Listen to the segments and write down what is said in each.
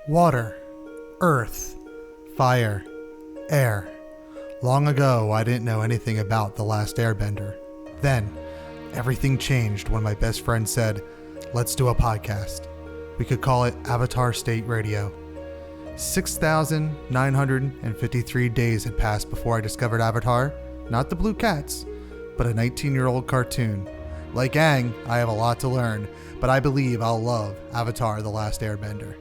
Water, earth, fire, air. Long ago, I didn't know anything about The Last Airbender. Then, everything changed when my best friend said, let's do a podcast. We could call it Avatar State Radio. 6,953 days had passed before I discovered Avatar, not the blue cats, but a 19-year-old cartoon. Like Aang, I have a lot to learn, but I believe I'll love Avatar The Last Airbender.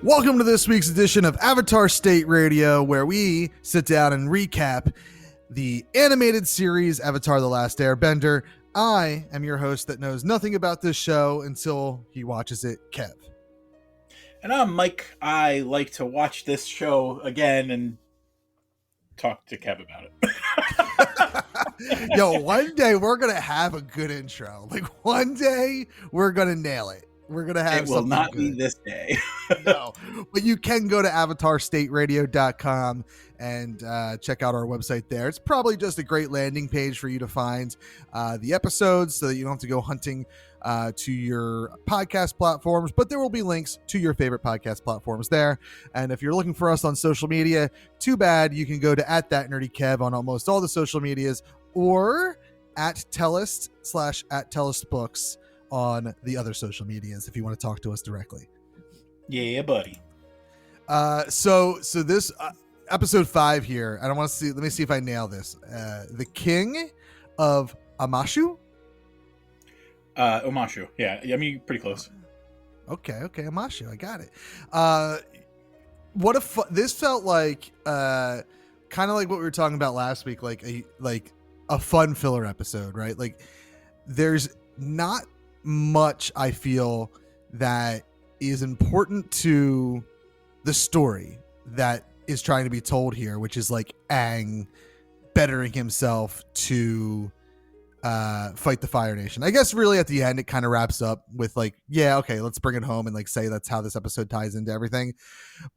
Welcome to this week's edition of Avatar State Radio, where we sit down and recap the animated series Avatar The Last Airbender. I am your host that knows nothing about this show until he watches it, Kev. And I'm Mike. I like to watch this show again and talk to Kev about it. Yo, one day we're going to have a good intro. Like, one day we're going to nail it. We're going to have something. It will not good. be this day. No, but you can go to avatarstateradio.com and check out our website there. It's probably just a great landing page for you to find the episodes so that you don't have to go hunting to your podcast platforms, but there will be links to your favorite podcast platforms there. And if you're looking for us on social media, too bad. You can go to @thatnerdykev on almost all the social medias, or @tellust/@tellustbooks on the other social medias if you want to talk to us directly. Yeah, buddy. So this episode 5 here, and I want to see, let me see if I nail this. The King of Omashu? Omashu. Yeah, I mean, pretty close. Okay, Omashu, I got it. This felt like kind of like what we were talking about last week, like a fun filler episode, right? Like, there's not much I feel that is important to the story that is trying to be told here, which is like Aang bettering himself to fight the Fire Nation. I guess really at the end it kind of wraps up with like, yeah, okay, let's bring it home and like say that's how this episode ties into everything.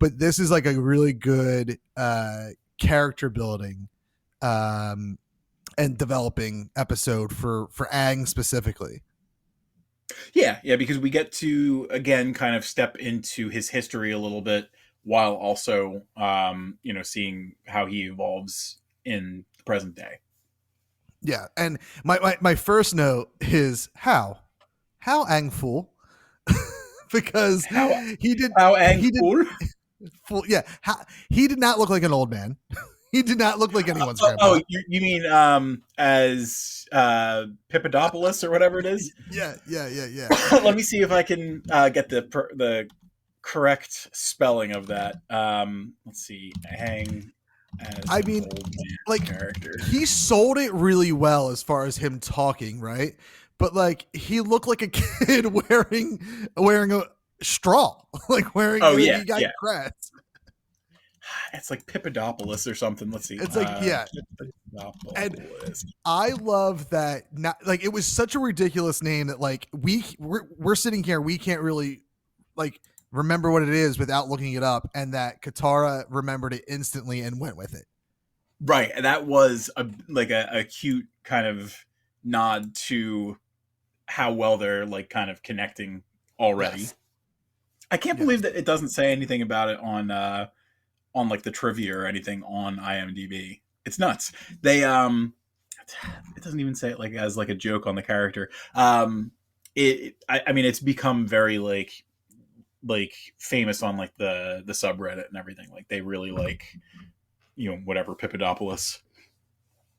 But this is like a really good character building and developing episode for Aang specifically. Yeah, because we get to, again, kind of step into his history a little bit while also, seeing how he evolves in the present day. Yeah, and my first note is how Aang fool, because he did not look like an old man. He did not look like anyone's grandpa. Oh, you mean as Pippinpaddleopsicopolis or whatever it is? Yeah. Let me see if I can get the correct spelling of that. Let's see. Aang as old man character. He sold it really well as far as him talking, right? But like he looked like a kid wearing a straw, like wearing grass. It's like Pippinpaddleopsicopolis or something. Let's see. It's like, and I love that. Not like it was such a ridiculous name that like we're sitting here, we can't really like remember what it is without looking it up, and that Katara remembered it instantly and went with it. Right, and that was a cute kind of nod to how well they're like kind of connecting already. Yes. I can't believe that it doesn't say anything about it on like the trivia or anything on IMDb. It's nuts. They it doesn't even say it like as like a joke on the character. I mean it's become very like famous on like the subreddit and everything. Like they really like, whatever Pippinpaddleopsicopolis.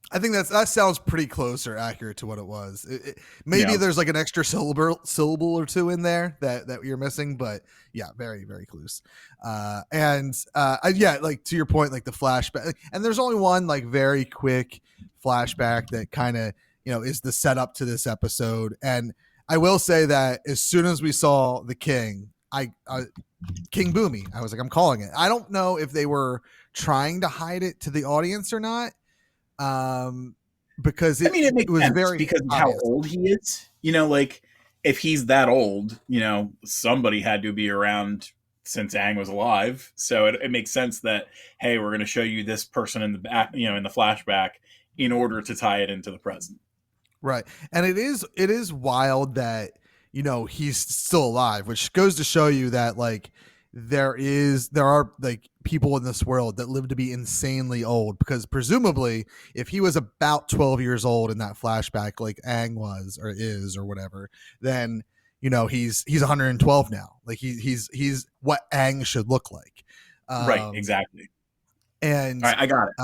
I think that sounds pretty close or accurate to what it was. Maybe there's like an extra syllable or two in there that you're missing, but yeah, very, very close. Like to your point, like the flashback, and there's only one like very quick flashback that kind of, is the setup to this episode. And I will say that as soon as we saw the king, King Bumi, I was like, I'm calling it. I don't know if they were trying to hide it to the audience or not. Because it was sense very because of how old he is. Like if he's that old, somebody had to be around since Aang was alive. So it makes sense that, hey, we're going to show you this person in the back, in the flashback in order to tie it into the present. Right. And it is wild that, he's still alive, which goes to show you that like there are like people in this world that live to be insanely old, because presumably if he was about 12 years old in that flashback like Aang was or is or whatever, then he's 112 now. Like he's what Aang should look like. Right, exactly. And All right, I got it.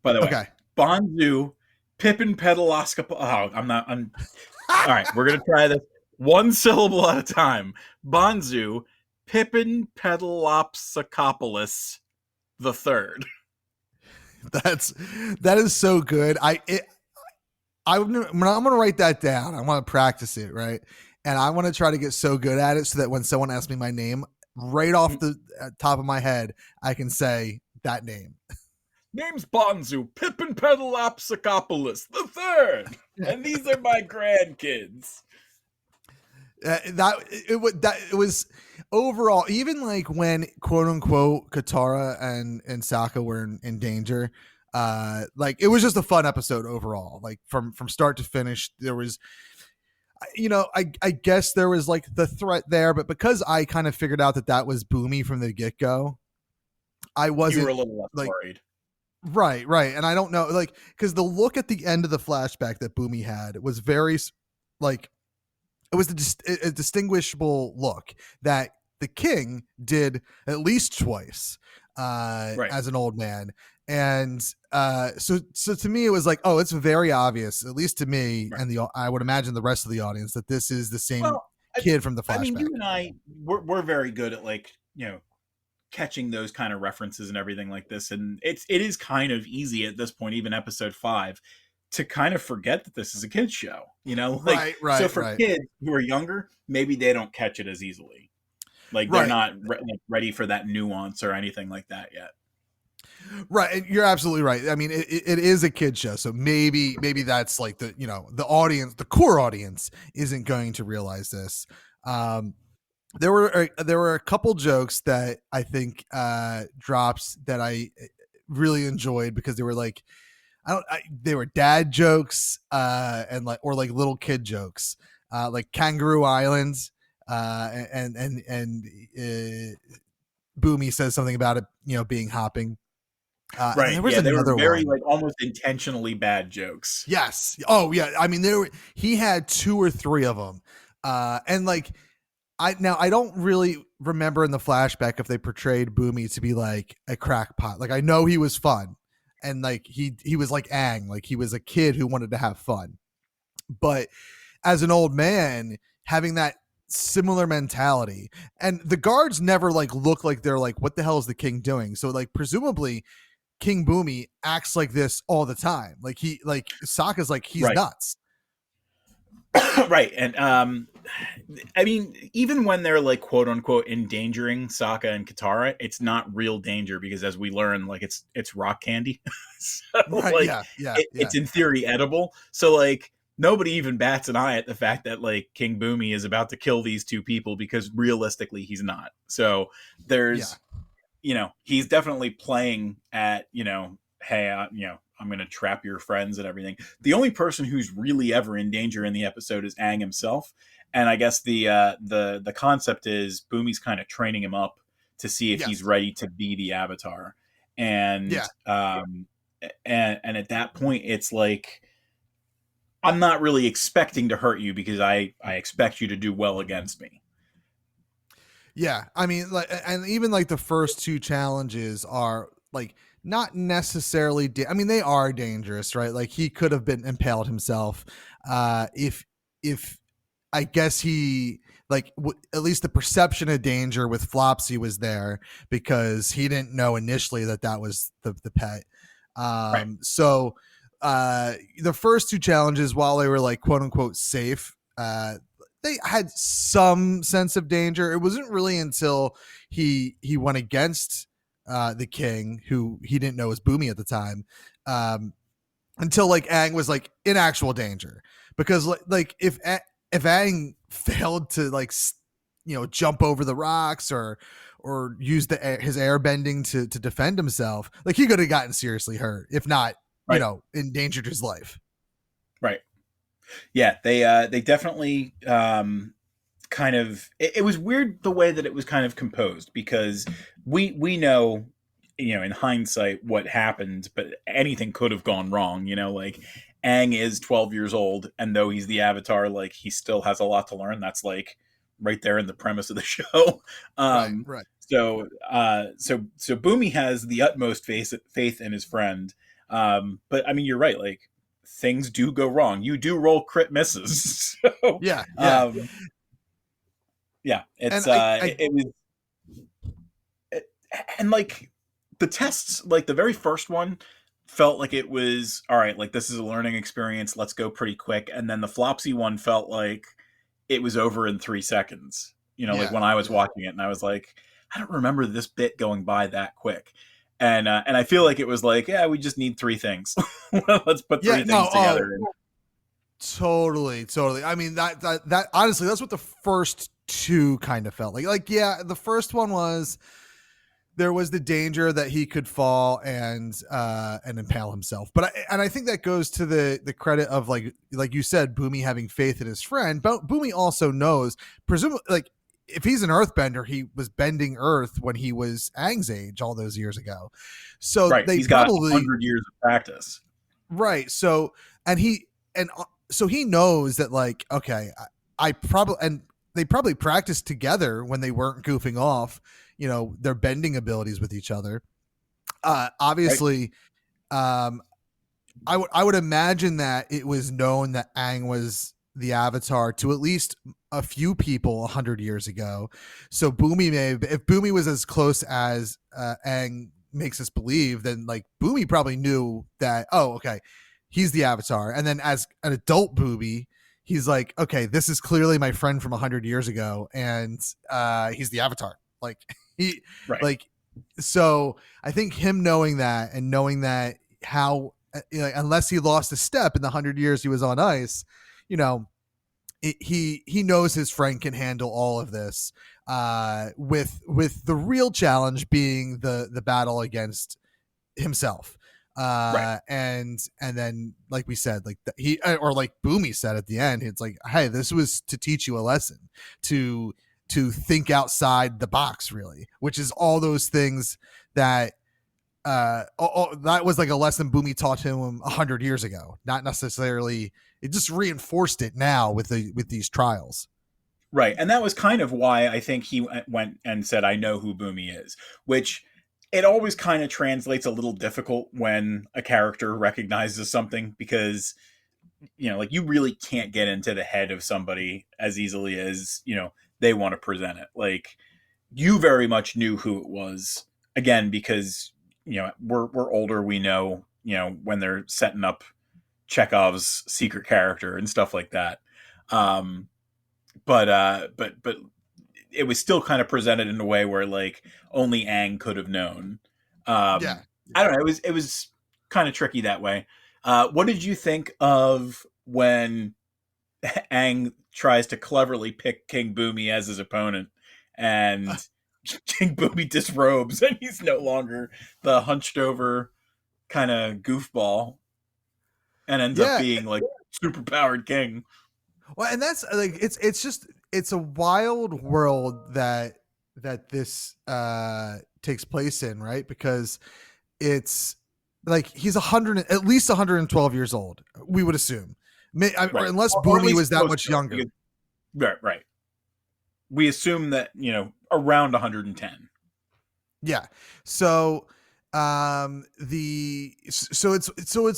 By the way, okay. Bonzu Pippinpaddleopsicopolis. Oh, I'm. All right, we're gonna try this one syllable at a time. Bonzu Pippinpaddleopsicopolis the Third. That is so good. I'm gonna write that down. I want to practice it, right? And I want to try to get so good at it so that when someone asks me my name, right off the top of my head, I can say that name. Name's Bonzu Pippinpaddleopsicopolis the Third, and these are my grandkids. It was overall, even like when quote unquote Katara and Sokka were in danger, like it was just a fun episode overall. Like from start to finish, there was, I guess there was like the threat there, but because I kind of figured out that was Bumi from the get go, I wasn't, you were a little less like, worried. Right. And I don't know, like, because the look at the end of the flashback that Bumi had was very, like, it was a distinguishable look that the king did at least twice as an old man. And so to me, it was like, oh, it's very obvious, at least to me, and I would imagine the rest of the audience, that this is the same kid from the flashback. I mean, you and I, we're very good at, like, catching those kind of references and everything like this, and it is kind of easy at this point, even episode 5, to kind of forget that this is a kid's show, like, right. So for kids who are younger, maybe they don't catch it as easily, like they're not ready for that nuance or anything like that yet. Right, you're absolutely right. I mean, it is a kid show, so maybe that's like the the audience, the core audience, isn't going to realize this. There were a couple jokes that I think drops that I really enjoyed, because they were like, they were dad jokes and like, or like little kid jokes, like Kangaroo Island, and Bumi says something about it being hopping. Right. There was another they were very one, like almost intentionally bad jokes. Yes. Oh yeah. I mean, he had 2 or 3 of them, and like. I don't really remember in the flashback if they portrayed Bumi to be like a crackpot. Like, I know he was fun, and like he was like Aang, like he was a kid who wanted to have fun. But as an old man, having that similar mentality, and the guards never like look like they're like, what the hell is the king doing? So like presumably King Bumi acts like this all the time. Like Sokka's like, he's nuts. Right. And I mean, even when they're like quote unquote endangering Sokka and Katara, it's not real danger, because as we learn, like it's rock candy. So like it's in theory edible. So like nobody even bats an eye at the fact that like King Bumi is about to kill these 2 people, because realistically he's not. So there's he's definitely playing at hey, I'm going to trap your friends and everything. The only person who's really ever in danger in the episode is Aang himself. And I guess the concept is Bumi's kind of training him up to see if he's ready to be the Avatar. And and at that point, it's like, I'm not really expecting to hurt you, because I expect you to do well against me. Yeah, I mean, like, and even like the first 2 challenges are like not necessarily. I mean, they are dangerous, right? Like he could have been impaled himself, if I guess he like at least the perception of danger with Flopsy was there, because he didn't know initially that was the pet. So the first 2 challenges, while they were like quote unquote safe, they had some sense of danger. It wasn't really until he went against the king, who he didn't know was Bumi at the time, until like Aang was like in actual danger, because like if Aang failed to like jump over the rocks or use his air bending to defend himself, like he could have gotten seriously hurt, if not endangered his life. Right. Yeah, they definitely kind of it was weird the way that it was kind of composed, because we know, in hindsight what happened, but anything could have gone wrong. Like, Aang is 12 years old, and though he's the Avatar, like, he still has a lot to learn. That's like right there in the premise of the show. Right, um right. so Bumi has the utmost faith in his friend. But I mean, you're right, like, things do go wrong. You do roll crit misses. So Yeah, yeah. yeah, And it's I it was and like the tests, like the very first one felt like it was all right, like, this is a learning experience, let's go pretty quick. And then the Flopsy one felt like it was over in 3 seconds, like yeah, when I was yeah. watching it, and I was like, I don't remember this bit going by that quick. And I feel like it was like, yeah, we just need three things. Let's put Yeah, three no, things together. totally, totally. I mean, that honestly, that's what the first two kind of felt like. Like, yeah, the first one was, there was the danger that he could fall and impale himself. But I think that goes to the credit of, like you said, Bumi having faith in his friend. But Bumi also knows, presumably, like, if he's an earthbender, he was bending earth when he was Aang's age all those years ago. So Right. they He's got probably 100 years of practice. right. So so he knows that, like, okay, I probably, and they probably practiced together when they weren't goofing off, their bending abilities with each other. Right. Obviously, um, I would imagine that it was known that Aang was the Avatar to at least a few people 100 years ago. So Bumi if Bumi was as close as Aang makes us believe, then, like, Bumi probably knew that. Oh, okay, he's the Avatar. And then as an adult Bumi, he's like, okay, this is clearly my friend from 100 years ago, and he's the Avatar. Like, he Right. like so I think him knowing that, and knowing that how, unless he lost a step in the 100 years he was on ice, you know, he knows his friend can handle all of this. With the real challenge being the battle against himself. Right. And then, like we said, like he, or like Boomy said at the end, it's like, hey, this was to teach you a lesson, to think outside the box, really, which is all those things that that was like a lesson Boomy taught him 100 years ago, not necessarily. It just reinforced it now with these trials. Right. And that was kind of why I think he went and said, I know who Bumi is, which it always kind of translates a little difficult when a character recognizes something, because, like, you really can't get into the head of somebody as easily as, they want to present it. Like, you very much knew who it was, again, because, we're older. We know, when they're setting up Chekhov's secret character and stuff like that. But it was still kind of presented in a way where, like, only Aang could have known. Yeah. I don't know. It was kind of tricky that way. What did you think of when Aang tries to cleverly pick King Bumi as his opponent, and King Bumi disrobes, and he's no longer the hunched over kind of goofball, and ends up Yeah. being like super powered king? Well, and that's like, it's a wild world that this takes place in, right? Because it's like he's 100, at least 112 years old, we would assume. Or Right. unless Or at Boomy least was that close much to it, younger. because, right. We assume that, around 110. Yeah. So it's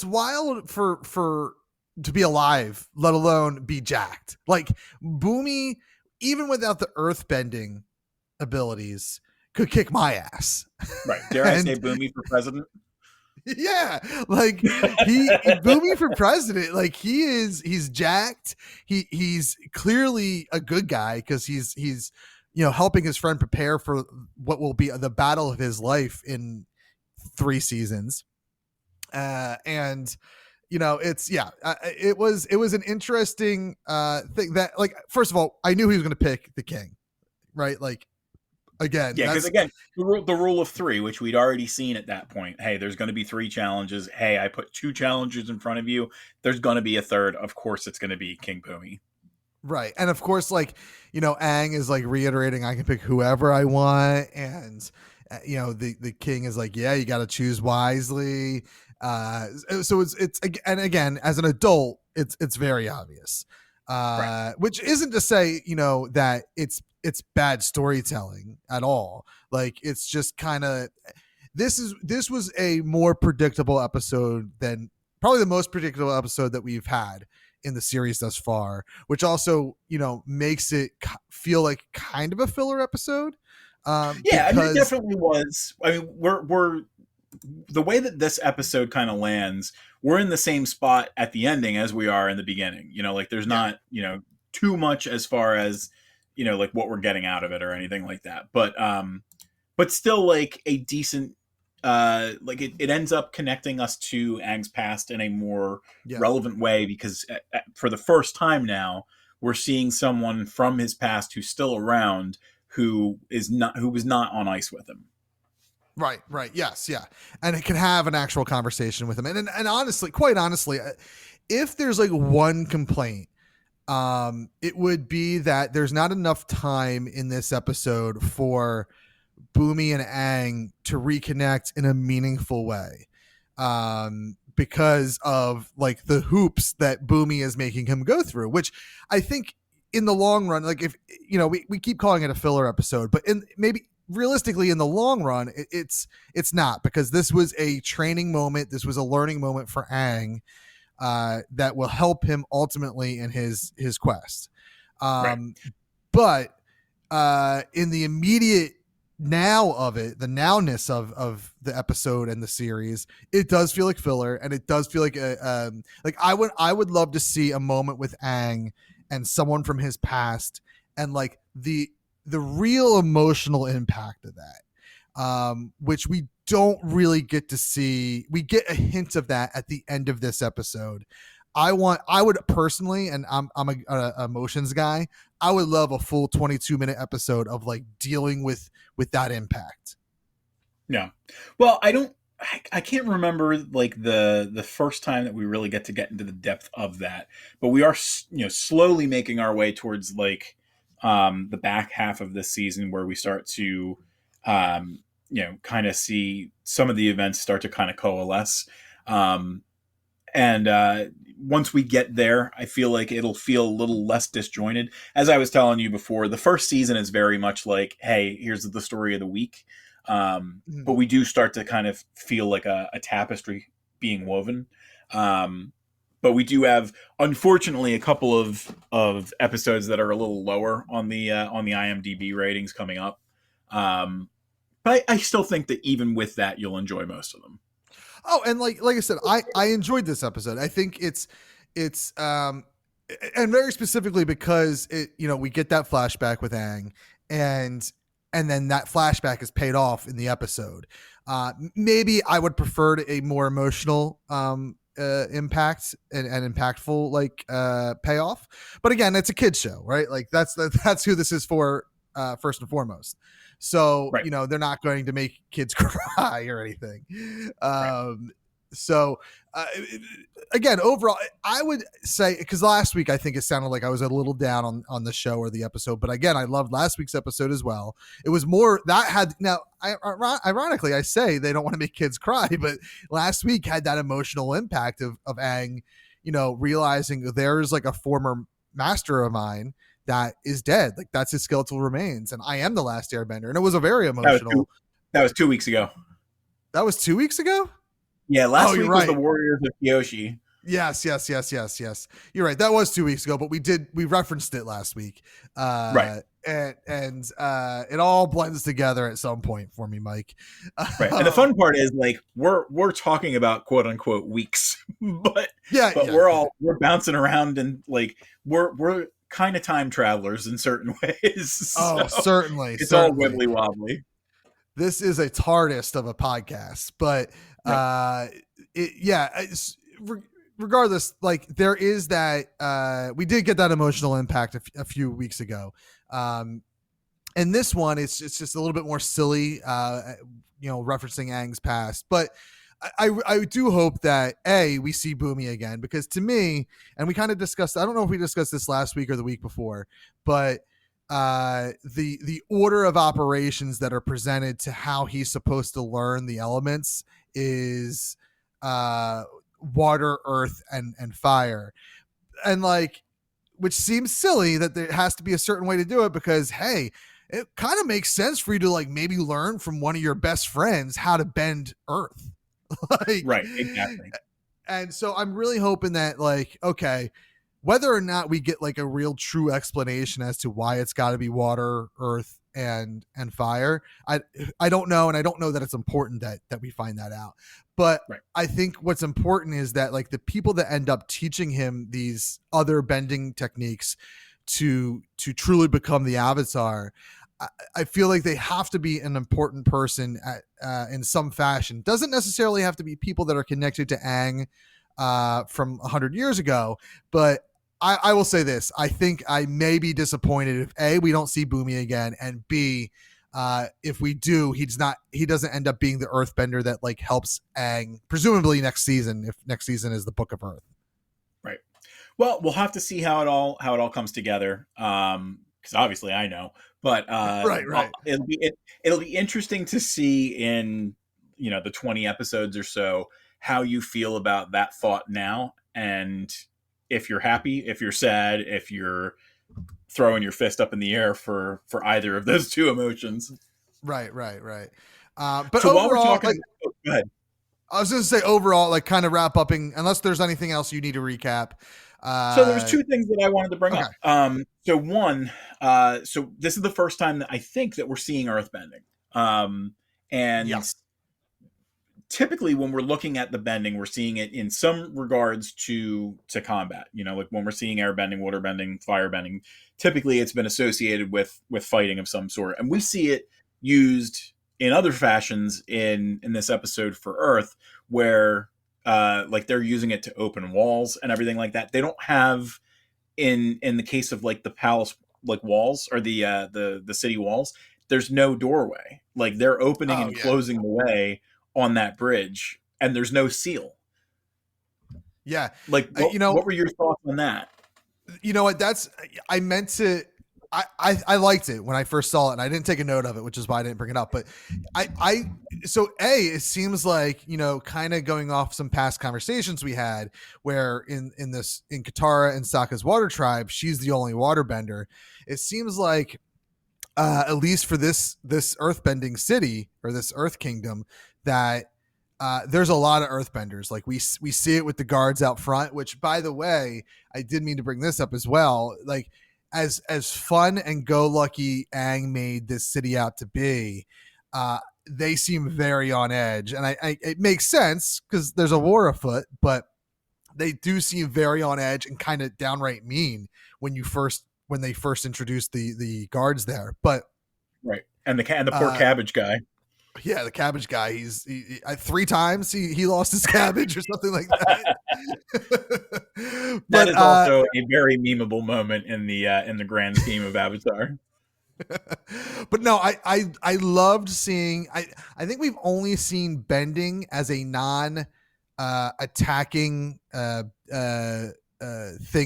wild for to be alive, let alone be jacked. Like, Boomy, even without the earth bending abilities, could kick my ass. Right. Dare I say Bumi for president? Yeah, like he Boomy for president. Like, he's jacked. He's clearly a good guy, because he's helping his friend prepare for what will be the battle of his life in 3 seasons. And it's, yeah, it was an interesting thing that, like, first of all, I knew he was going to pick the king, right? Like, again, Yeah, because that's again, the rule of three, which we'd already seen at that point. Hey, there's going to be three challenges. Hey, I put two challenges in front of you. There's going to be a third. Of course, it's going to be King Bumi. Right. And of course, like, Aang is like reiterating, I can pick whoever I want. And, the king is like, yeah, you got to choose wisely. So and again, as an adult, it's very obvious. Right. Which isn't to say, that it's bad storytelling at all. Like, it's just kind of, this was a more predictable episode than probably the most predictable episode that we've had in the series thus far, which also makes it feel like kind of a filler episode. Yeah, I mean, it Because definitely was. I mean, we're the way that this episode kind of lands, we're in the same spot at the ending as we are in the beginning. Like there's not, too much as far as, like what we're getting out of it or anything like that. But still like a decent, like it ends up connecting us to Aang's past in a more relevant way, because for the first time now, we're seeing someone from his past who's still around, who was not on ice with him. Right. Yes. Yeah. And it can have an actual conversation with him. And honestly, quite honestly, if there's like one complaint, it would be that there's not enough time in this episode for Bumi and Aang to reconnect in a meaningful way. Because of like the hoops that Bumi is making him go through, which I think in the long run, like if, we keep calling it a filler episode, but maybe realistically in the long run, it's not, because this was a training moment. This was a learning moment for Aang, that will help him ultimately in his quest. Right. But in the immediate now of it, the nowness of the episode and the series, it does feel like filler, and it does feel like like I would love to see a moment with Aang and someone from his past, and like the real emotional impact of that, which we don't really get to see. We get a hint of that at the end of this episode. I would personally, and I'm a emotions guy, I would love a full 22-minute episode of like dealing with that impact. Yeah. Well, I can't remember like the first time that we really get into the depth of that, but we are, slowly making our way towards like the back half of this season, where we start to kind of see some of the events start to kind of coalesce. And once we get there, I feel like it'll feel a little less disjointed. As I was telling you before, the first season is very much like, hey, here's the story of the week. But we do start to kind of feel like a tapestry being woven. But we do have, unfortunately, a couple of episodes that are a little lower on the IMDb ratings coming up. But I still think that even with that, you'll enjoy most of them. Oh, and like I said, I enjoyed this episode. I think it's and very specifically because we get that flashback with Aang, and then that flashback is paid off in the episode. Maybe I would prefer a more emotional impact and impactful like payoff. But again, it's a kid's show, right? Like that's who this is for, first and foremost. So, right. They're not going to make kids cry or anything. Right. So, again, overall, I would say, because last week I think it sounded like I was a little down on the show or the episode. But again, I loved last week's episode as well. It was more that had, now, ironically, I say they don't want to make kids cry, but last week had that emotional impact of Aang, realizing there's like a former master of mine that is dead. Like that's his skeletal remains, and I am the last airbender. And it was a very emotional. That was 2 weeks ago. That was 2 weeks ago? Yeah, last week was the Warriors of Kyoshi. Yes. You're right. That was 2 weeks ago, but we referenced it last week. Right. And it all blends together at some point for me, Mike. Right. And the fun part is like we're talking about quote unquote weeks, but we're bouncing around, and like we're kind of time travelers in certain ways. Oh, so certainly. It's all wibbly wobbly. This is a TARDIS of a podcast, but regardless, like there is that we did get that emotional impact a few weeks ago. And this one, it's just a little bit more silly, referencing Aang's past, but I do hope that we see Bumi again, because to me, and we kind of discussed, I don't know if we discussed this last week or the week before, but the order of operations that are presented to how he's supposed to learn the elements is water, earth, and fire. And like, which seems silly that there has to be a certain way to do it, because hey, it kind of makes sense for you to like maybe learn from one of your best friends how to bend earth. Like, Right, exactly. and so I'm really hoping that, like, okay, whether or not we get like a real true explanation as to why it's got to be water, earth, and fire, I don't know, and I don't know that it's important that we find that out. But Right. I think what's important is that like the people that end up teaching him these other bending techniques to truly become the Avatar, I feel like they have to be an important person in some fashion. Doesn't necessarily have to be people that are connected to Aang from 100 years ago, but I will say this: I think I may be disappointed if A, we don't see Bumi again, and B, if we do, he doesn't end up being the Earthbender that like helps Aang, presumably next season, if next season is the Book of Earth. Right. Well, we'll have to see how it all comes together. Because obviously I know, but right. It'll be interesting to see in the 20 episodes or so how you feel about that thought now, and if you're happy, if you're sad, if you're throwing your fist up in the air for either of those two emotions. Right. But so overall, while we're talking, like, go ahead. I was going to say overall, like kind of wrap upping, unless there's anything else you need to recap. So there was two things that I wanted to bring okay. up. So one, so this is the first time that I think that we're seeing earthbending. And yes. Typically when we're looking at the bending, we're seeing it in some regards to combat. Like when we're seeing airbending, waterbending, firebending, typically it's been associated with fighting of some sort. And we see it used in other fashions in this episode for Earth, where like they're using it to open walls and everything like that. They don't have in the case of like the palace like walls or the city walls, there's no doorway. Like they're opening and closing the way on that bridge, and there's no seal. Yeah. Like what were your thoughts on that? You know what? I meant to. I liked it when I first saw it, and I didn't take a note of it, which is why I didn't bring it up. But it seems like, kind of going off some past conversations we had, where in Katara and Sokka's water tribe, she's the only waterbender. It seems like, at least for this earthbending city or this Earth Kingdom, that there's a lot of earthbenders. Like we see it with the guards out front, which, by the way, I did mean to bring this up as well. Like, as fun and go lucky Aang made this city out to be, they seem very on edge, and it makes sense because there's a war afoot, but they do seem very on edge and kind of downright mean when they first introduced the guards there. But right, and the poor cabbage guy. Yeah, the cabbage guy. He 3 times he lost his cabbage or something like that. That is also a very memeable moment in the grand scheme of Avatar. But no, I loved seeing. I think we've only seen bending as a non attacking thing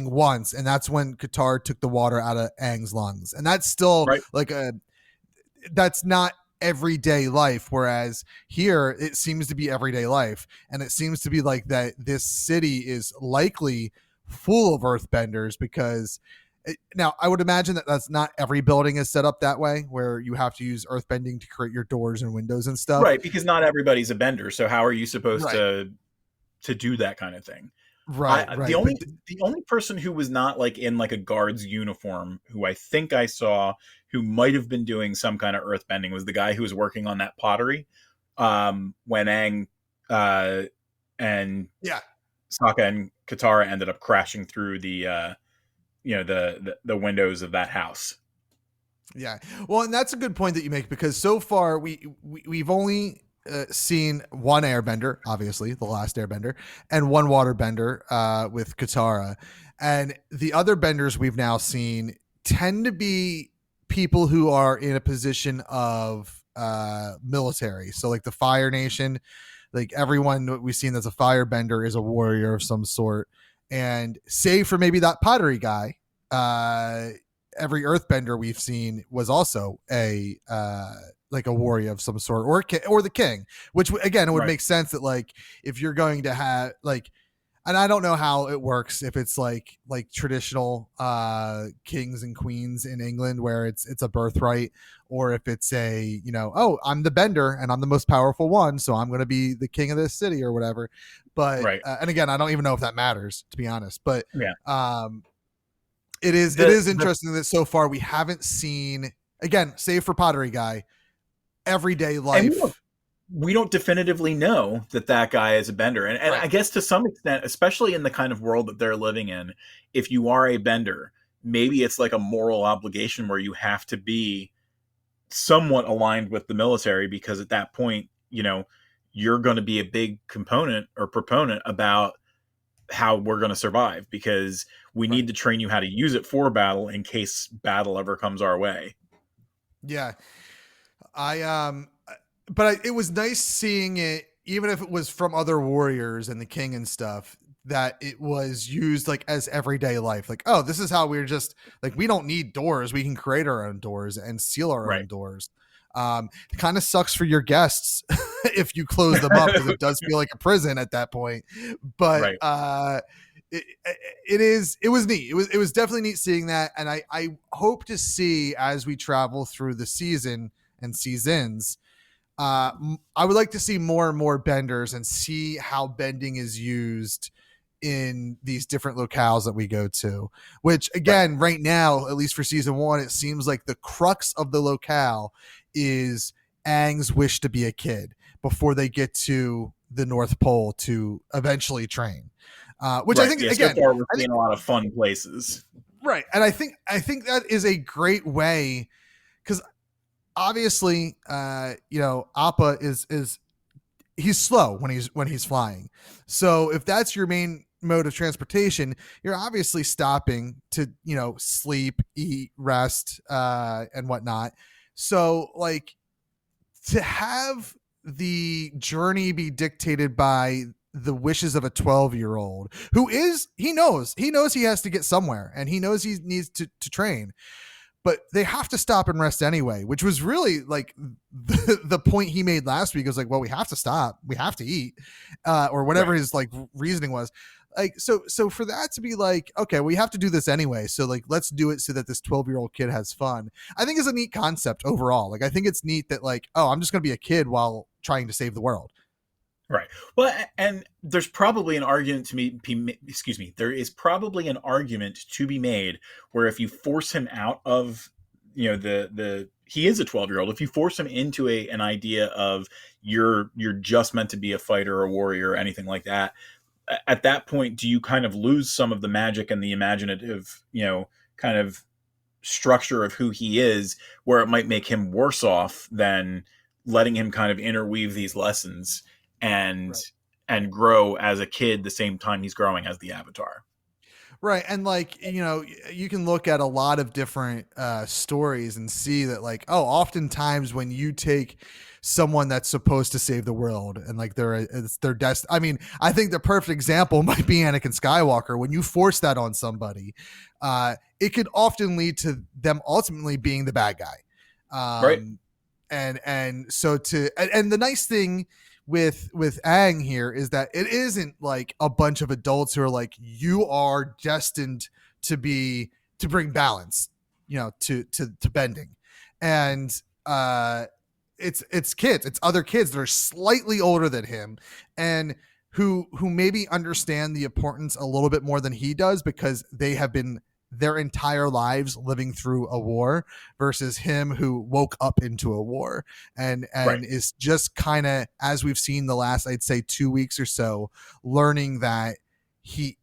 once, and that's when Katara took the water out of Aang's lungs, and that's still right. That's not everyday life, whereas here it seems to be everyday life, and it seems to be like that this city is likely full of earthbenders, because now I would imagine that that's not every building is set up that way, where you have to use earthbending to create your doors and windows and stuff, right? Because not everybody's a bender, so how are you supposed to do that kind of thing? Right. The only person who was not like in like a guard's uniform, who I think I saw, who might have been doing some kind of earthbending, was the guy who was working on that pottery when Aang and Sokka and Katara ended up crashing through the windows of that house. Yeah, well, and that's a good point that you make, because so far we've only seen one airbender, obviously the last airbender, and one waterbender with Katara, and the other benders we've now seen tend to be people who are in a position of military. So like the Fire Nation, Like everyone that we've seen that's a firebender is a warrior of some sort. And save for maybe that pottery guy, every earthbender we've seen was also a like a warrior of some sort, or the king, which again, it would make sense that like if you're going to have like, and I don't know how it works if it's like traditional kings and queens in England where it's a birthright, or if it's a, oh, I'm the bender and I'm the most powerful one, so I'm going to be the king of this city or whatever. But and again, I don't even know if that matters, to be honest. But it is interesting that so far we haven't seen, again, save for pottery guy, everyday life. We don't definitively know that guy is a bender. And I guess to some extent, especially in the kind of world that they're living in, if you are a bender, maybe it's like a moral obligation where you have to be somewhat aligned with the military, because at that point, you're going to be a big component or proponent about how we're going to survive, because we need to train you how to use it for battle in case battle ever comes our way. Yeah. But it was nice seeing it, even if it was from other warriors and the king and stuff, that it was used like as everyday life. Like, oh, this is how we're just like, we don't need doors. We can create our own doors and seal our own doors. It kind of sucks for your guests if you close them up, because it does feel like a prison at that point. But it was neat. It was definitely neat seeing that. And I hope to see, as we travel through the season and seasons, I would like to see more and more benders and see how bending is used in these different locales that we go to, which again, right now, at least for season 1, it seems like the crux of the locale is Aang's wish to be a kid before they get to the North Pole to eventually train. Which I think, again, so far we're seeing a lot of fun places. Right. And I think that is a great way, because obviously, Appa is he's slow when he's flying. So if that's your main mode of transportation, you're obviously stopping to, sleep, eat, rest, and whatnot. So like, to have the journey be dictated by the wishes of a 12-year-old who he knows he has to get somewhere, and he knows he needs to train, but they have to stop and rest anyway, which was really like the point he made last week. It was like, well, we have to stop, we have to eat, or whatever his like reasoning was. Like, so for that to be like, okay, we have to do this anyway, so like, let's do it so that this 12-year-old kid has fun, I think is a neat concept overall. Like, I think it's neat that like, oh, I'm just going to be a kid while trying to save the world. Right. Well, and there's probably an argument there is probably an argument to be made where if you force him out of, he is a 12-year-old. If you force him into an idea of you're just meant to be a fighter or a warrior or anything like that, at that point, do you kind of lose some of the magic and the imaginative, kind of structure of who he is, where it might make him worse off than letting him kind of interweave these lessons and grow as a kid the same time he's growing as the Avatar. Right. And like, you can look at a lot of different stories and see that like, oh, oftentimes when you take someone that's supposed to save the world and like it's their destiny. I mean, I think the perfect example might be Anakin Skywalker. When you force that on somebody, it could often lead to them ultimately being the bad guy. And so and the nice thing with Aang here is that it isn't like a bunch of adults who are like, you are destined to bring balance, to bending. And it's kids, it's other kids that are slightly older than him and who maybe understand the importance a little bit more than he does, because they have been their entire lives living through a war, versus him who woke up into a war and is just kind of, as we've seen the last, I'd say 2 weeks or so, learning that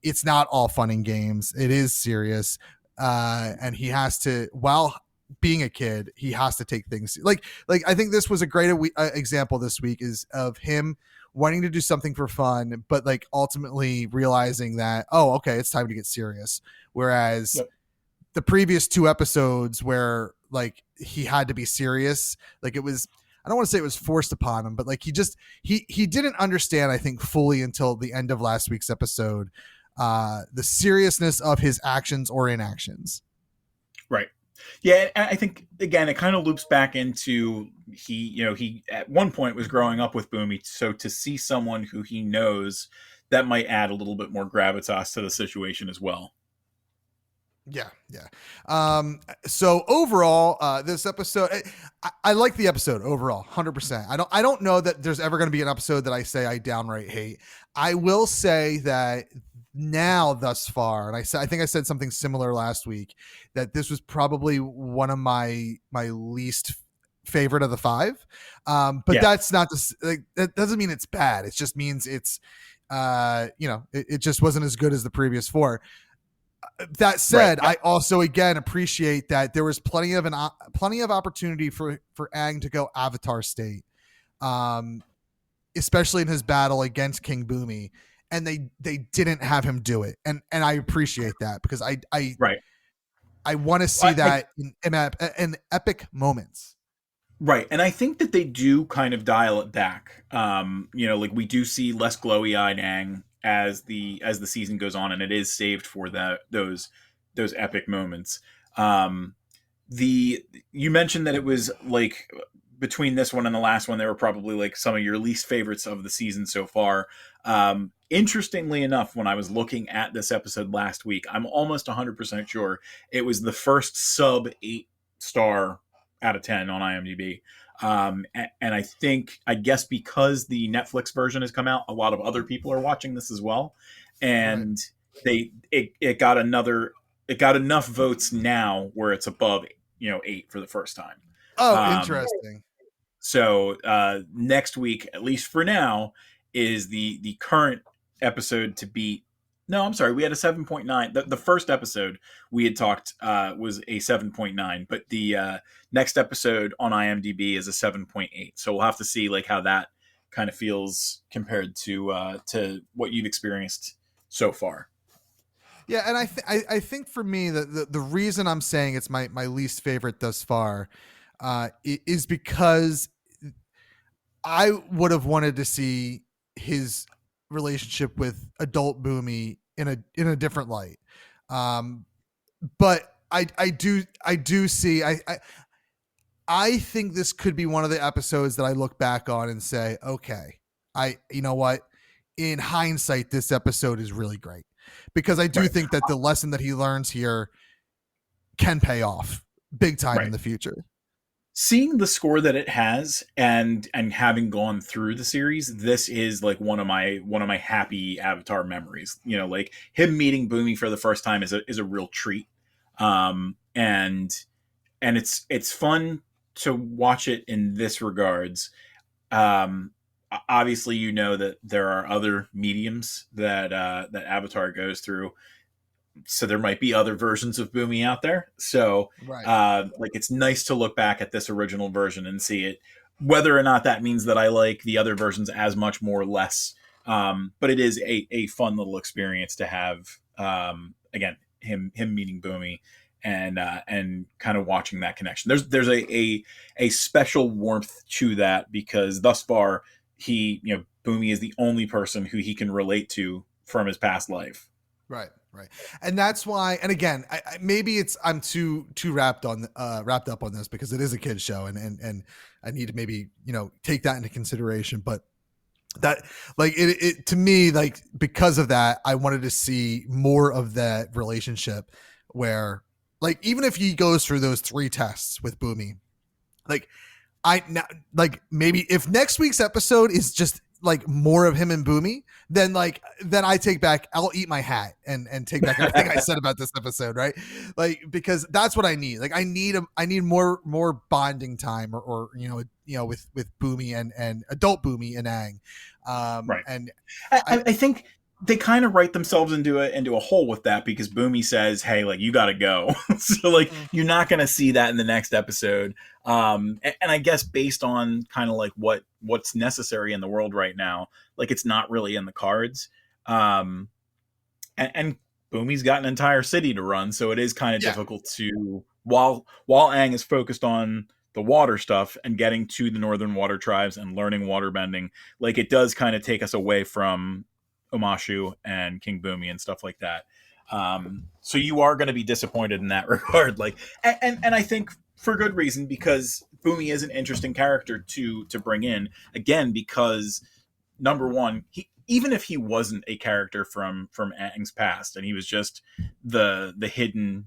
it's not all fun and games. It is serious. And he has to, while being a kid, he has to take things like I think this was a great example this week is of him wanting to do something for fun, but like ultimately realizing that, oh, okay, it's time to get serious. Whereas the previous 2 episodes where like he had to be serious, like it was, I don't want to say it was forced upon him, but like he didn't understand, I think, fully until the end of last week's episode, the seriousness of his actions or inactions. Right. Yeah, I think again it kind of loops back into he at one point was growing up with Bumi, so to see someone who he knows, that might add a little bit more gravitas to the situation as well. Yeah. So overall, this episode, I like the episode overall, 100%. I don't know that there's ever going to be an episode that I say I downright hate. I will say that now thus far, and I think I said something similar last week, that this was probably one of my least favorite of the 5. But that's not that doesn't mean it's bad. It just means it's it just wasn't as good as the previous 4. That said, I also again appreciate that there was plenty of opportunity for Aang to go Avatar state, especially in his battle against King Bumi, and they didn't have him do it, and I appreciate that because I want to see that in epic moments. Right, and I think that they do kind of dial it back. Like we do see less glowy-eyed Aang as the season goes on, and it is saved for those epic moments. You mentioned that it was like between this one and the last one, they were probably like some of your least favorites of the season so far. Interestingly enough, when I was looking at this episode last week, I'm almost 100% sure it was the first sub 8-star out of 10 on IMDb. And I guess because the Netflix version has come out, a lot of other people are watching this as well. And it got enough votes now where it's above, 8 for the first time. Oh, interesting. So next week, at least for now, is the current episode to beat. No, I'm sorry. We had a 7.9. The first episode we had talked was a 7.9, but the next episode on IMDb is a 7.8. So we'll have to see like how that kind of feels compared to what you've experienced so far. Yeah, and I think for me the reason I'm saying it's my least favorite thus far is because I would have wanted to see his relationship with adult Bumi in a different light. But I do see I think this could be one of the episodes that I look back on and say, okay, you know what? In hindsight, this episode is really great because I do think that the lesson that he learns here can pay off big time in the future. Seeing the score that it has and having gone through the series, this is like one of my happy Avatar memories. Like him meeting Bumi for the first time is a real treat. And it's fun to watch it in this regards. Obviously, that there are other mediums that Avatar goes through. So there might be other versions of Bumi out there. So it's nice to look back at this original version and see it, whether or not that means that I like the other versions as much, more or less. But it is a fun little experience to have, again, him meeting Bumi and kind of watching that connection. There's a special warmth to that because thus far Bumi is the only person who he can relate to from his past life. Right. And that's why, and again, maybe I'm too wrapped up on this because it is a kid's show and I need to maybe, take that into consideration. But that like it to me, like because of that, I wanted to see more of that relationship where like, even if he goes through those 3 tests with Bumi, maybe if next week's episode is just like more of him and Bumi, then I'll eat my hat and take back everything I said about this episode, right? Like, because that's what I need. Like I need more bonding time or with Bumi and adult Bumi and Aang. And I think they kind of write themselves into a hole with that because Bumi says, hey, like you got to go. So like you're not going to see that in the next episode. And I guess based on kind of like what's necessary in the world right now, like it's not really in the cards. And Bumi's got an entire city to run. So it is kind of difficult to, while Aang is focused on the water stuff and getting to the Northern Water Tribes and learning waterbending, like it does kind of take us away from Omashu and King Bumi and stuff like that. So you are going to be disappointed in that regard. Like, and I think for good reason, because Bumi is an interesting character to bring in, again, because number one, even if he wasn't a character from Aang's past and he was just the hidden,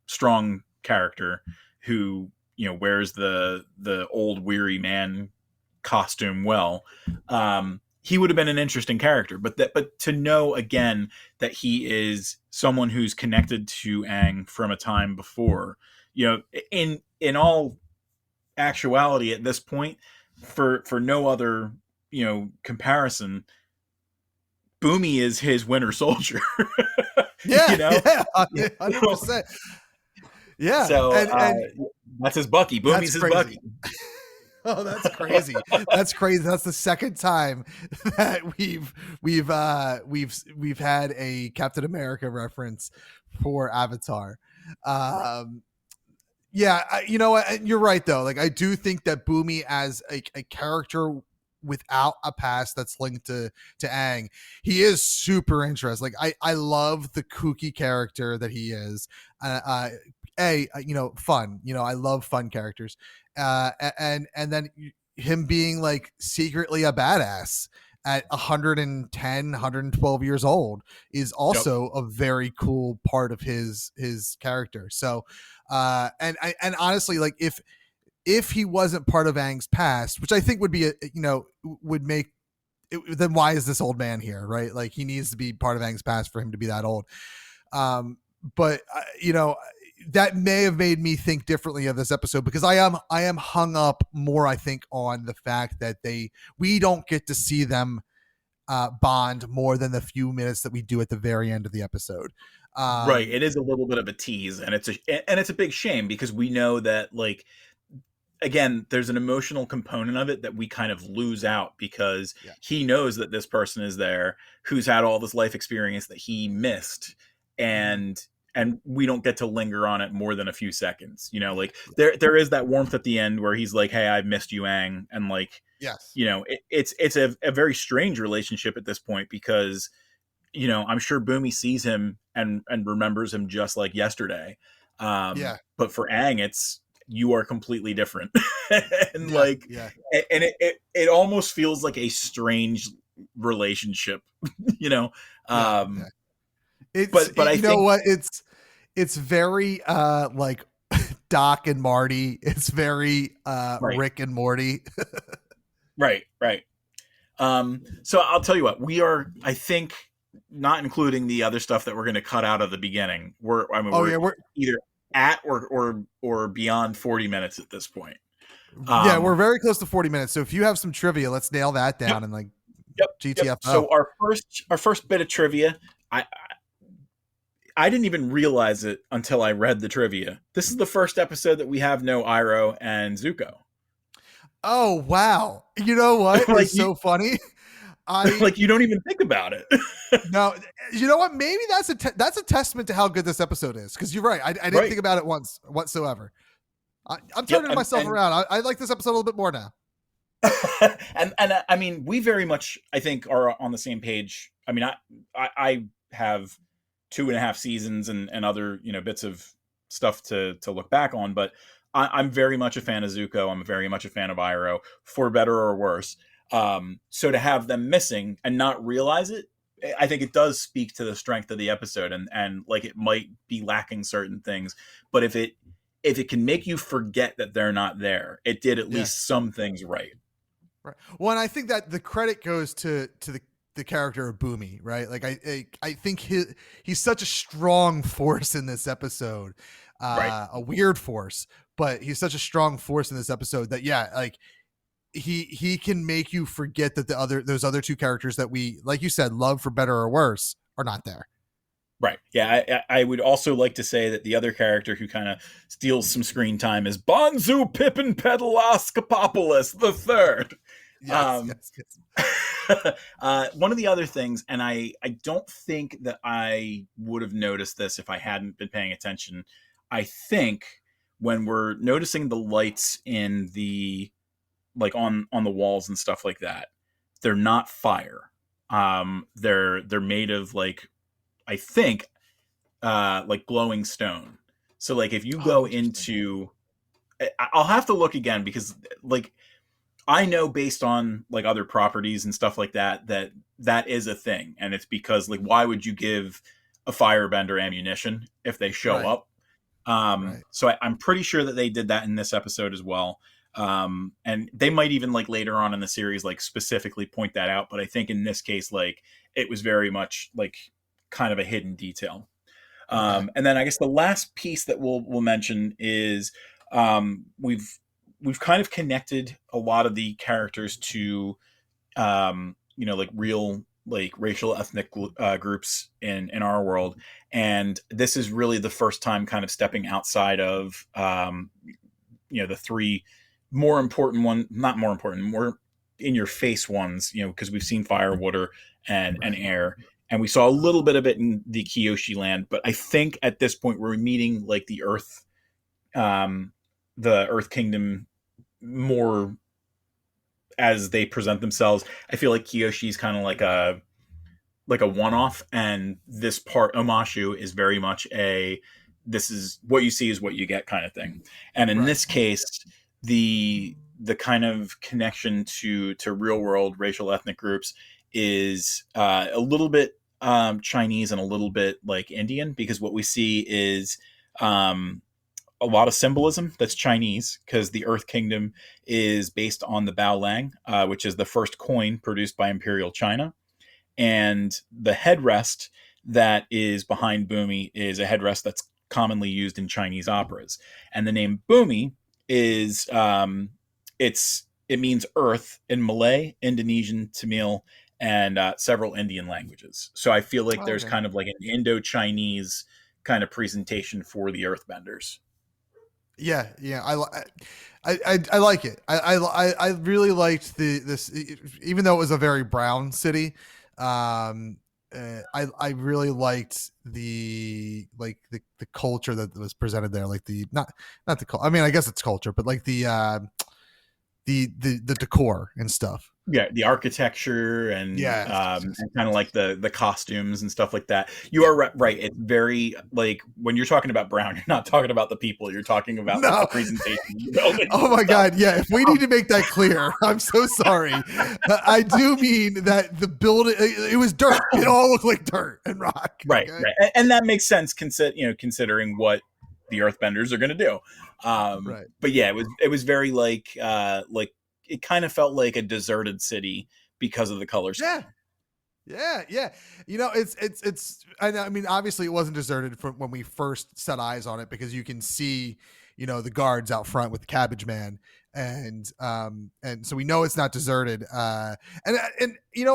strong character who, wears the old weary man costume well, he would have been an interesting character. But to know again that he is someone who's connected to Aang from a time before, in all actuality at this point, for no other comparison, Bumi is his Winter Soldier. Yeah, 100%. Yeah, so and that's his Bucky. Bumi's his Bucky. Oh, that's crazy. That's crazy. That's the second time that we've had a Captain America reference for Avatar. Yeah, you know what? You're right though. Like, I do think that Bumi as a character without a past that's linked to Aang, he is super interesting. Like, I love the kooky character that he is. Fun. I love fun characters. And then him being like secretly a badass at 110, 112 years old is also a very cool part of his character. So, and honestly, like if he wasn't part of Aang's past, which I think would be would make it, then why is this old man here, right? Like, he needs to be part of Aang's past for him to be that old. But that may have made me think differently of this episode, because I am hung up more, I think, on the fact that we don't get to see them bond more than the few minutes that we do at the very end of the episode. Right. It is a little bit of a tease, and it's a big shame, because we know that, like, again, there's an emotional component of it that we kind of lose out, because he knows that this person is there who's had all this life experience that he missed, and we don't get to linger on it more than a few seconds. Like, there is that warmth at the end where he's like, "Hey, I've missed you, Aang," and like, yes, it's a very strange relationship at this point, because I'm sure Bumi sees him and remembers him just like yesterday. But for Aang, it's, you are completely different. And and it almost feels like a strange relationship, It's, but I think what, it's very like Doc and Marty. It's very Rick and Morty. Right. So I'll tell you what, we are, I think, not including the other stuff that we're going to cut out of the beginning. We're either at or beyond 40 minutes at this point. We're very close to 40 minutes. So if you have some trivia, let's nail that down and like GTFO. Yep. So our first bit of trivia, I didn't even realize it until I read the trivia. This is the first episode that we have no Iroh and Zuko. Oh, wow. You know what? Like, it's so funny. Like, you don't even think about it. No, you know what? Maybe that's a testament to how good this episode is. Because you're right. I didn't think about it once whatsoever. I'm turning myself around. I like this episode a little bit more now. and I mean, we very much, I think, are on the same page. I mean, I have 2.5 seasons and other bits of stuff to look back on, but I'm very much a fan of Zuko. I'm very much a fan of Iroh, for better or worse. So to have them missing and not realize it, I think it does speak to the strength of the episode, and like, it might be lacking certain things, but if it can make you forget that they're not there, it did at least some things right. Right. Well, and I think that the credit goes to the character of Bumi, right? Like, I think he's such a strong force in this episode, a weird force, but he's such a strong force in this episode that like he can make you forget that those other two characters that we, like you said, love for better or worse, are not there. Right. Yeah. I would also like to say that the other character who kind of steals some screen time is Bonzu Pippinpaddleopsicopolis the Third. Yes. One of the other things, and I don't think that I would have noticed this if I hadn't been paying attention, I think when we're noticing the lights in the like on the walls and stuff like that, they're not fire. They're made of like, I think, like glowing stone. So like if you Oh, go interesting. into, I'll have to look again because like I know based on like other properties and stuff like that that that is a thing, and it's because like why would you give a firebender ammunition if they show Right. up? Right. So I'm pretty sure that they did that in this episode as well. And they might even like later on in the series like specifically point that out, but I think in this case like it was very much like kind of a hidden detail. Okay. And then I guess the last piece that we'll mention is we've kind of connected a lot of the characters to like real like racial ethnic groups in our world, and this is really the first time kind of stepping outside of the three more important one not more important more in your face ones, because we've seen fire, water, and Right. air, and we saw a little bit of it in the Kyoshi land, but I think at this point we're meeting like um the Earth Kingdom more as they present themselves. I feel like Kyoshi's kind of like a one-off, and this part Omashu is very much a this is what you see is what you get kind of thing. And in Right. this case, the kind of connection to real world racial ethnic groups is a little bit Chinese and a little bit like Indian, because what we see is um, a lot of symbolism that's Chinese, because the Earth Kingdom is based on the Bao Lang, which is the first coin produced by Imperial China, and the headrest that is behind Bumi is a headrest that's commonly used in Chinese operas. And the name Bumi is it means earth in Malay, Indonesian, Tamil, and several Indian languages. So I feel like Oh, there's okay. kind of like an Indo-Chinese kind of presentation for the Earthbenders. Yeah, yeah, I like it. I really liked this, even though it was a very brown city. Um, I really liked the culture that was presented there, like the not the I mean, I guess it's culture, but like the decor and stuff. Yeah, the architecture Yes, and kind of like the costumes and stuff like that. You yeah. are right. It's very like when you're talking about brown, you're not talking about the people. You're talking about like the No. presentation of the buildings Oh and my stuff. God. Yeah. If we need to make that clear, I'm so sorry. I do mean that the building, it was dirt. It all looked like dirt and rock. Right, Okay. right, and that makes sense. Considering what the Earthbenders are going to do. Right. But yeah, it was very like it kind of felt like a deserted city because of the color Yeah. scheme. Yeah. Yeah. I mean, obviously it wasn't deserted from when we first set eyes on it, because you can see, the guards out front with Cabbage Man. And so we know it's not deserted. And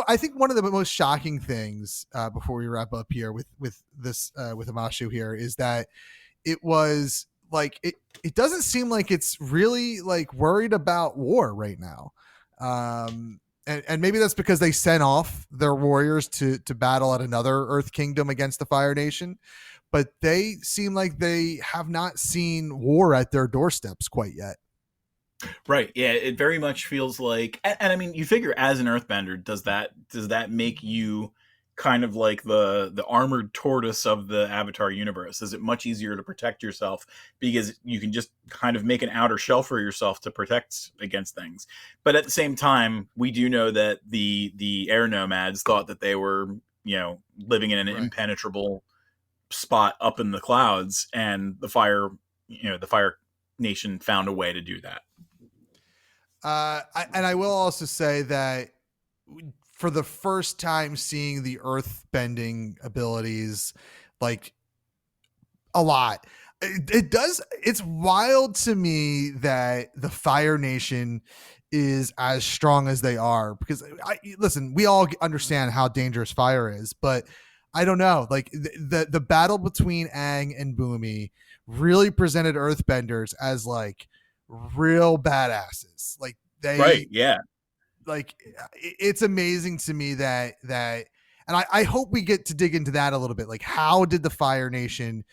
I think one of the most shocking things, before we wrap up here with this, with Amashu here, is that it was like it doesn't seem like it's really like worried about war right now. And maybe that's because they sent off their warriors to battle at another Earth Kingdom against the Fire Nation, but they seem like they have not seen war at their doorsteps quite yet. Right. Yeah, it very much feels like, and I mean, you figure as an Earthbender, does that make you kind of like the armored tortoise of the Avatar universe? Is it much easier to protect yourself because you can just kind of make an outer shell for yourself to protect against things? But at the same time, we do know that the air nomads thought that they were living in an Right. impenetrable spot up in the clouds, and the fire nation found a way to do that. And I will also say that for the first time seeing the earth bending abilities, like a lot, it's wild to me that the Fire Nation is as strong as they are, because listen, we all understand how dangerous fire is, but I don't know, like the battle between Aang and Bumi really presented earthbenders as like real badasses. Like Right. they Yeah. like it's amazing to me that and I hope we get to dig into that a little bit. Like, how did the Fire Nation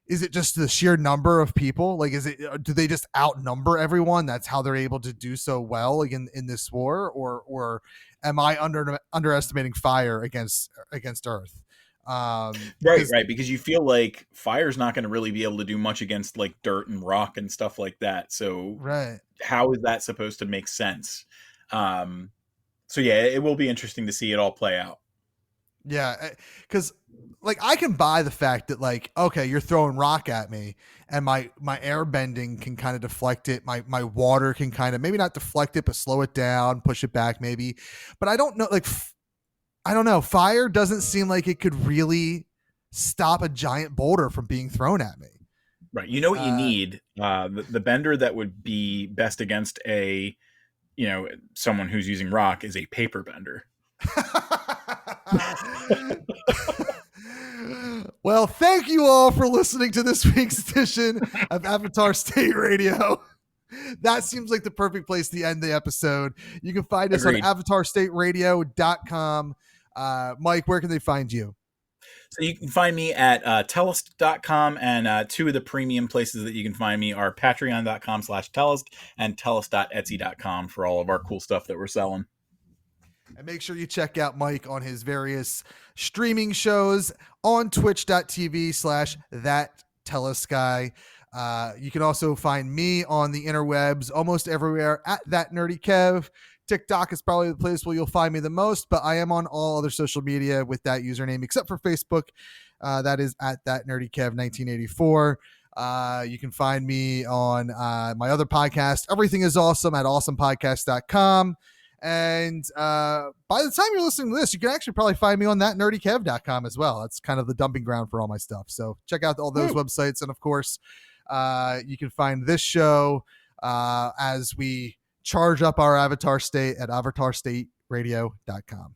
is it just the sheer number of people? Like, do they just outnumber everyone? That's how they're able to do so well, like in this war, or am I underestimating fire against Earth? Right, because you feel like fire's not going to really be able to do much against like dirt and rock and stuff like that. So right. how is that supposed to make sense? So yeah, it will be interesting to see it all play out. Yeah, because like I can buy the fact that like, okay, you're throwing rock at me, and my air bending can kind of deflect it. My water can kind of maybe not deflect it, but slow it down, push it back maybe. But I don't know, like I don't know. Fire doesn't seem like it could really stop a giant boulder from being thrown at me. Right. You know what you need? The bender that would be best against someone who's using rock is a paper bender. Well, thank you all for listening to this week's edition of Avatar State Radio. That seems like the perfect place to end the episode. You can find us Agreed. on avatarstateradio.com. Mike, where can they find you? So you can find me at tellust.com, and two of the premium places that you can find me are patreon.com/tellust and tellust.etsy.com for all of our cool stuff that we're selling. And make sure you check out Mike on his various streaming shows on twitch.tv/thattellusguy. You can also find me on the interwebs almost everywhere at That Nerdy Kev. TikTok is probably the place where you'll find me the most, but I am on all other social media with that username except for Facebook. That is at That Nerdy Kev 1984. You can find me on my other podcast, Everything is Awesome, at awesomepodcast.com. And by the time you're listening to this, you can actually probably find me on thatnerdykev.com as well. That's kind of the dumping ground for all my stuff. So check out all those websites. And of course, you can find this show as we charge up our Avatar State at avatarstateradio.com.